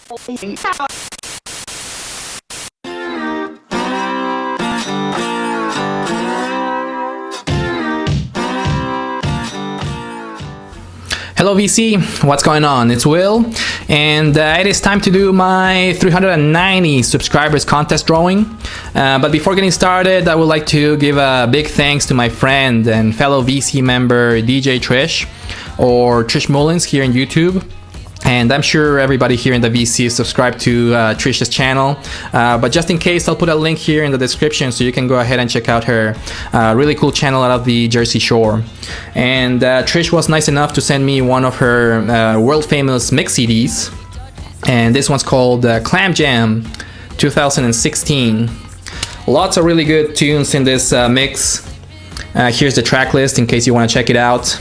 Hello VC, what's going on? It's Will, and it is time to do my 390 subscribers contest drawing. But before getting started, I would like to give a big thanks to my friend and fellow VC member DJ Trish, or Trish Mullins here on YouTube. And I'm sure everybody here in the VC is subscribed to Trish's channel, but just in case, I'll put a link here in the description so you can go ahead and check out her really cool channel out of the Jersey Shore. And Trish was nice enough to send me one of her world famous mix CDs, and this one's called Clam Jam 2016. Lots of really good tunes in this mix. Here's the track list in case you want to check it out.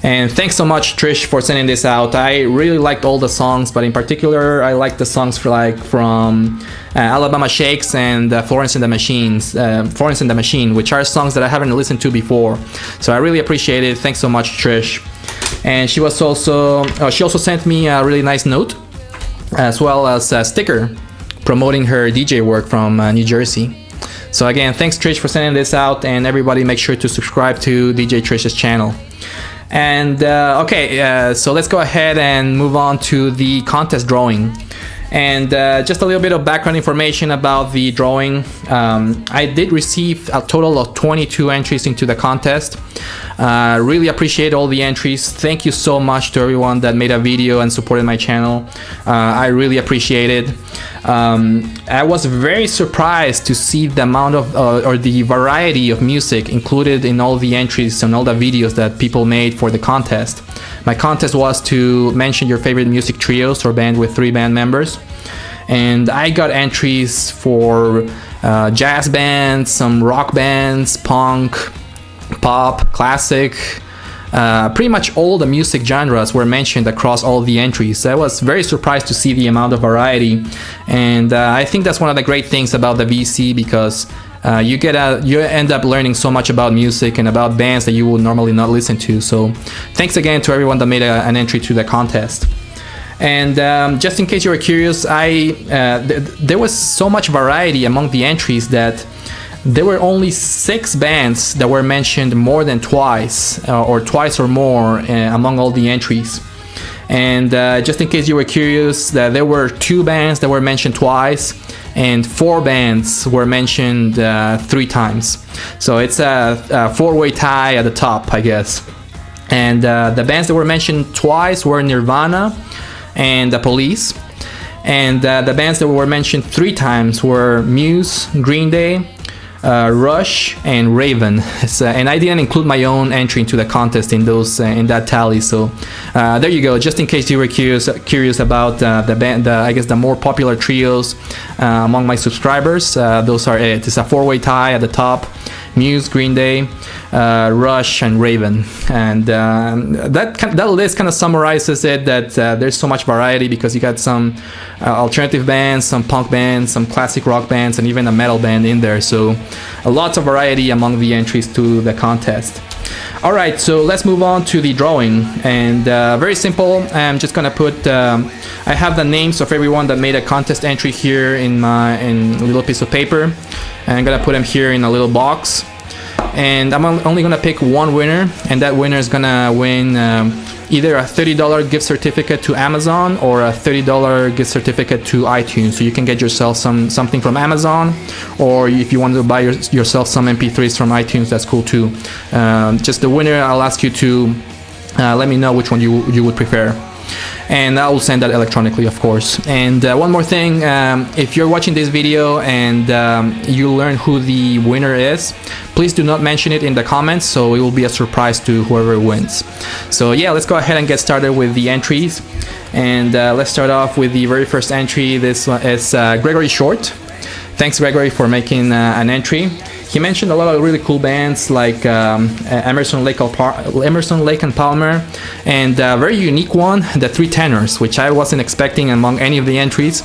And thanks so much, Trish, for sending this out. I really liked all the songs, but in particular, I liked the songs from Alabama Shakes and Florence and the Machine, which are songs that I haven't listened to before. So I really appreciate it. Thanks so much, Trish. And she also sent me a really nice note, as well as a sticker promoting her DJ work from New Jersey. So again, thanks, Trish, for sending this out, and everybody make sure to subscribe to DJ Trish's channel. And so let's go ahead and move on to the contest drawing. And just a little bit of background information about the drawing. I did receive a total of 22 entries into the contest. Really appreciate all the entries. Thank you so much to everyone that made a video and supported my channel. I really appreciate it. I was very surprised to see the amount of or the variety of music included in all the entries and all the videos that people made for the contest. My contest was to mention your favorite music trios or band with 3 band members, and I got entries for jazz bands, some rock bands, punk, pop, classic. Pretty much all the music genres were mentioned across all the entries. I was very surprised to see the amount of variety, and I think that's one of the great things about the VC, because you end up learning so much about music and about bands that you would normally not listen to. So thanks again to everyone that made an entry to the contest. And just in case you were curious, there was so much variety among the entries that there were only 6 bands that were mentioned more than twice, or twice or more among all the entries. And just in case you were curious, there were 2 bands that were mentioned twice, and 4 bands were mentioned 3 times. So it's a 4-way tie at the top, I guess. And the bands that were mentioned twice were Nirvana and The Police. And the bands that were mentioned 3 times were Muse, Green Day, Rush, and Raven. And I didn't include my own entry into the contest in that tally. So there you go. Just in case you were curious about the band, I guess the more popular trios among my subscribers, those are it. It's a 4-way tie at the top: Muse, Green Day, Rush, and Raven. And that list kind of summarizes it, that there's so much variety, because you got some alternative bands, some punk bands, some classic rock bands, and even a metal band in there. So lots of variety among the entries to the contest. Alright, so let's move on to the drawing. And very simple. I'm just gonna put I have the names of everyone that made a contest entry here in a little piece of paper, and I'm gonna put them here in a little box. And I'm only gonna pick one winner, and that winner is gonna win either a $30 gift certificate to Amazon or a $30 gift certificate to iTunes. So you can get yourself something from Amazon, or if you want to buy yourself some MP3s from iTunes, that's cool too. Just the winner, I'll ask you to let me know which one you would prefer, and I will send that electronically, of course. And one more thing, if you're watching this video and you learn who the winner is, please do not mention it in the comments, so it will be a surprise to whoever wins. So yeah, let's go ahead and get started with the entries. And let's start off with the very first entry. This one is Gregory Short. Thanks, Gregory, for making an entry. He mentioned a lot of really cool bands like Emerson, Lake and Palmer, and a very unique one, the Three Tenors, which I wasn't expecting among any of the entries.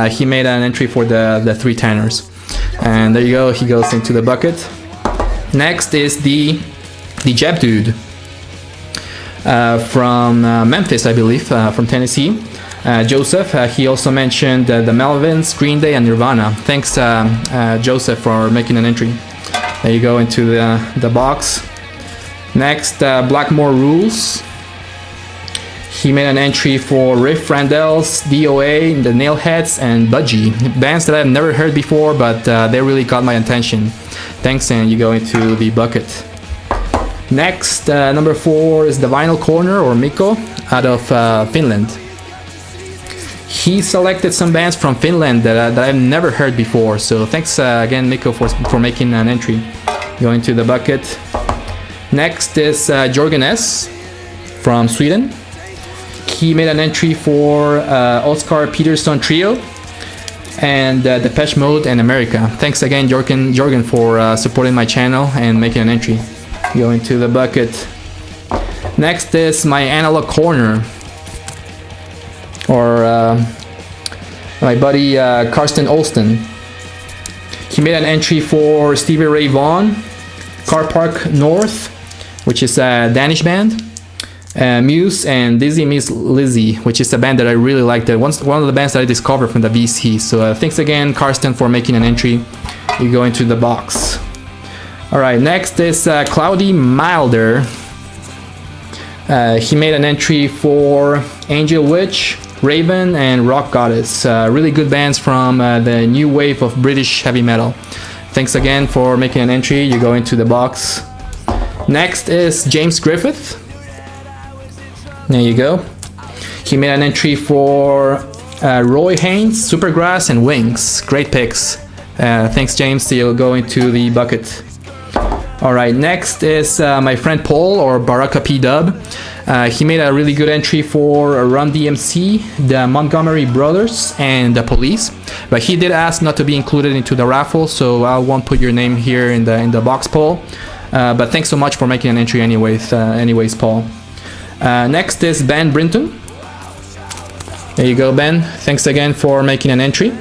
He made an entry for the Three Tenors. And there you go, he goes into the bucket. Next is the Jeb Dude from Memphis, I believe, from Tennessee. Joseph. He also mentioned the Melvins, Green Day, and Nirvana. Thanks, Joseph, for making an entry. There you go, into the box. Next, Blackmore Rules. He made an entry for Riff Randell's, DOA, the Nailheads, and Budgie. Bands that I've never heard before, but they really got my attention. Thanks, and you go into the bucket. Next, number 4 is the Vinyl Corner, or Mikko, out of Finland. He selected some bands from Finland that I've never heard before. So thanks again, Mikko, for making an entry. Go into the bucket. Next is Jorgen S. from Sweden. He made an entry for Oscar Peterson Trio and Depeche Mode and America. Thanks again, Jorgen, for supporting my channel and making an entry. Go into the bucket. Next is my Analog Corner, or my buddy Karsten Olsten. He made an entry for Stevie Ray Vaughan, Car Park North, which is a Danish band, Muse, and Dizzy Miss Lizzy, which is a band that I really liked. One of the bands that I discovered from the VC. So thanks again, Karsten, for making an entry. You go into the box. Alright, next is Cloudy Milder. He made an entry for Angel Witch, Raven, and Rock Goddess. Really good bands from the new wave of British heavy metal. Thanks again for making an entry. You go into the box. Next is James Griffith. There you go. He made an entry for Roy Haynes, Supergrass, and Wings. Great picks. Thanks, James. You'll go into the bucket. Alright, next is my friend Paul, or Baraka P Dub. He made a really good entry for Run DMC, the Montgomery Brothers, and the Police. But he did ask not to be included into the raffle, so I won't put your name here in the box, Paul. But thanks so much for making an entry anyways, Paul. Next is Ben Brinton. There you go, Ben. Thanks again for making an entry.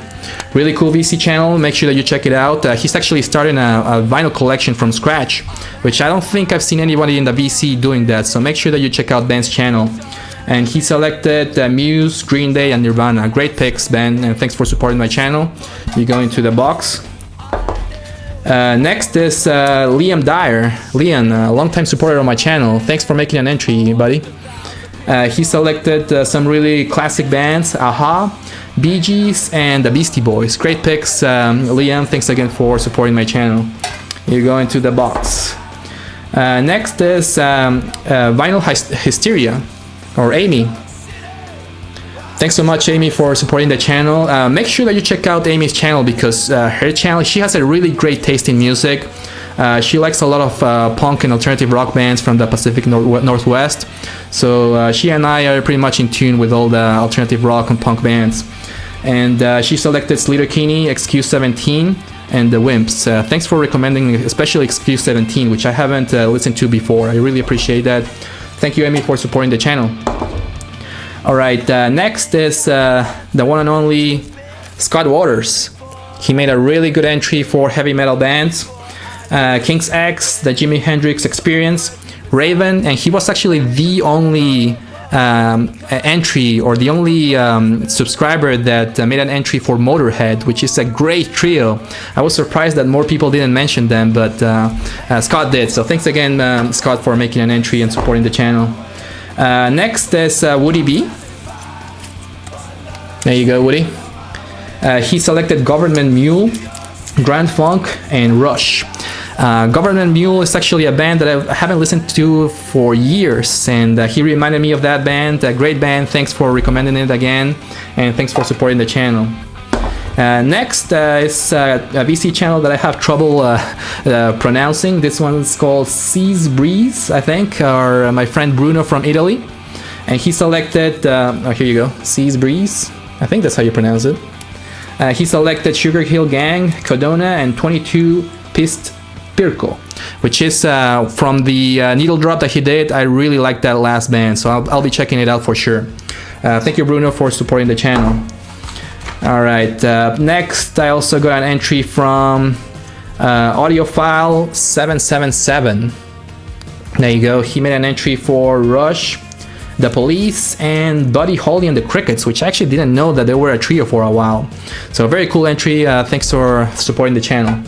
Really cool VC channel. Make sure that you check it out. He's actually starting a vinyl collection from scratch, which I don't think I've seen anybody in the VC doing that. So make sure that you check out Ben's channel. And he selected Muse, Green Day, and Nirvana. Great picks, Ben, and thanks for supporting my channel. You go into the box. Next is Liam Dyer. Liam, a longtime supporter of my channel. Thanks for making an entry, buddy. He selected some really classic bands, Aha, Bee Gees, and the Beastie Boys. Great picks, Liam. Thanks again for supporting my channel. You go into the box. Next is Vinyl Hysteria, or Amy. Thanks so much, Amy, for supporting the channel. Make sure that you check out Amy's channel, because her channel, she has a really great taste in music. She likes a lot of punk and alternative rock bands from the Pacific Northwest. So she and I are pretty much in tune with all the alternative rock and punk bands. And she selected Sleater-Kinney, XQ17, and the Wimps. Thanks for recommending especially XQ17, which I haven't listened to before. I really appreciate that. Thank you, Amy, for supporting the channel. Alright, next is the one and only Scott Waters. He made a really good entry for heavy metal bands. King's X, the Jimi Hendrix Experience, Raven, and he was actually the only entry, or the only subscriber that made an entry for Motorhead, which is a great trio. I was surprised that more people didn't mention them, but Scott did. So thanks again, Scott, for making an entry and supporting the channel. Next is Woody B. There you go, Woody. He selected Government Mule, Grand Funk, and Rush. Government Mule is actually a band that I haven't listened to for years, and he reminded me of that band. A great band. Thanks for recommending it again, and thanks for supporting the channel. Next is a VC channel that I have trouble pronouncing. This one's called Seas Breeze, I think, or my friend Bruno from Italy. And he selected, here you go, Seas Breeze. I think that's how you pronounce it. He selected Sugar Hill Gang, Codona, and 22 Pist Pirco, which is from the needle drop that he did. I really like that last band, so I'll be checking it out for sure. Thank you, Bruno, for supporting the channel. Alright, next I also got an entry from Audiophile 777. There you go. He made an entry for Rush, The Police, and Buddy Holly and the Crickets, which I actually didn't know that they were a trio for a while. So very cool entry. Thanks for supporting the channel.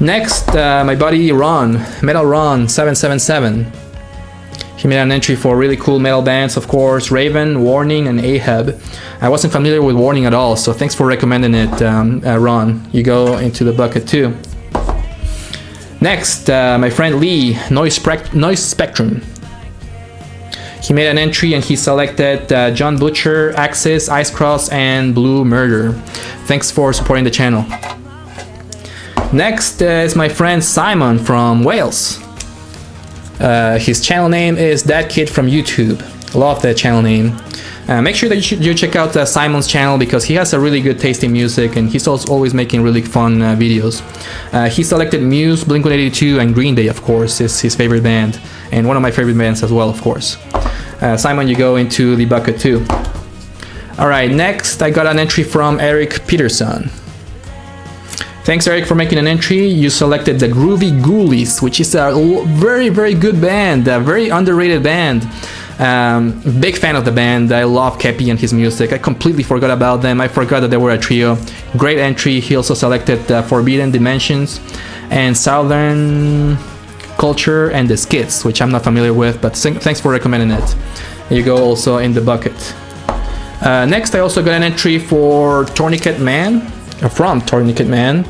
Next, my buddy Ron, Metal Ron 777. He made an entry for really cool metal bands, of course, Raven, Warning, and Ahab. I wasn't familiar with Warning at all, so thanks for recommending it, Ron. You go into the bucket too. Next, my friend Lee, Noise Spectrum. He made an entry and he selected John Butcher, Axis, Ice Cross, and Blue Murder. Thanks for supporting the channel. Next is my friend Simon from Wales. His channel name is That Kid from YouTube. Love that channel name. Make sure that you check out Simon's channel because he has a really good taste in music and he's also always making really fun videos. He selected Muse, Blink-182, and Green Day, of course, is his favorite band, and one of my favorite bands as well, of course. Simon, you go into the bucket too. Alright, next I got an entry from Eric Peterson. Thanks, Eric, for making an entry. You selected the Groovy Ghoulies, which is a very, very good band, a very underrated band. Big fan of the band. I love Kepi and his music. I completely forgot about them. I forgot that they were a trio. Great entry. He also selected Forbidden Dimensions and Southern Culture and the Skits, which I'm not familiar with, but thanks for recommending it. You go also in the bucket. Next, I also got an entry for Tourniquet Man. From Tourniquet Man,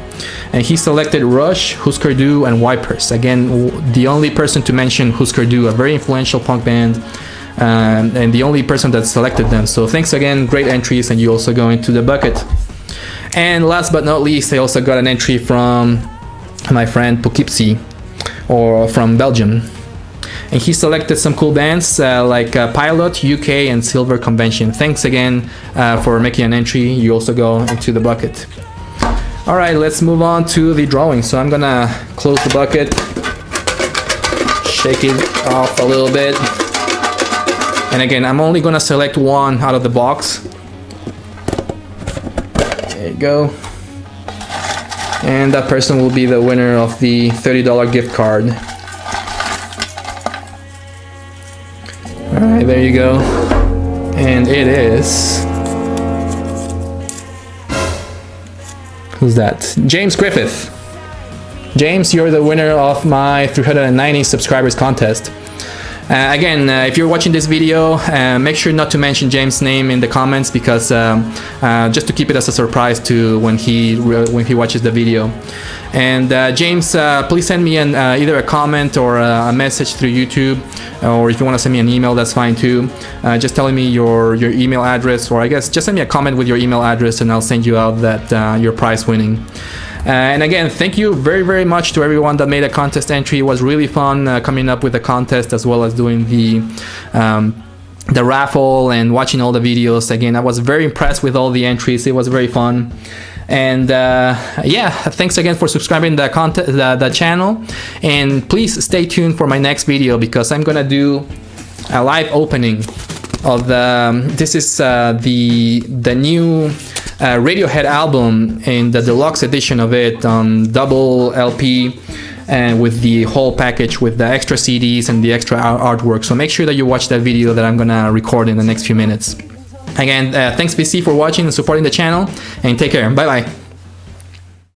and he selected Rush, Husker Du, and Wipers. Again, the only person to mention Husker Du, a very influential punk band, and the only person that selected them. So thanks again, great entries, and you also go into the bucket. And last but not least, I also got an entry from my friend Poughkeepsie, or from Belgium. And he selected some cool bands like Pilot, UK, and Silver Convention. Thanks again for making an entry. You also go into the bucket. Alright, let's move on to the drawing. So I'm gonna close the bucket, shake it off a little bit. And again, I'm only gonna select one out of the box. There you go. And that person will be the winner of the $30 gift card. Alright, there you go. And it is... Who's that? James Griffith. James, you're the winner of my 390 subscribers contest. Again, if you're watching this video, make sure not to mention James' name in the comments because just to keep it as a surprise to when he watches the video. And James, please send me either a comment or a message through YouTube, or if you want to send me an email, that's fine too. Just telling me your email address, or I guess just send me a comment with your email address and I'll send you out that your prize winning. And again, thank you very, very much to everyone that made a contest entry. It was really fun coming up with the contest as well as doing the raffle and watching all the videos. Again, I was very impressed with all the entries. It was very fun. And yeah, thanks again for subscribing the channel. And please stay tuned for my next video because I'm gonna do a live opening of this is the new Radiohead album in the deluxe edition of it on double LP and with the whole package with the extra CDs and the extra artwork. So make sure that you watch that video that I'm gonna record in the next few minutes. Again, thanks VC for watching and supporting the channel, and take care. Bye bye.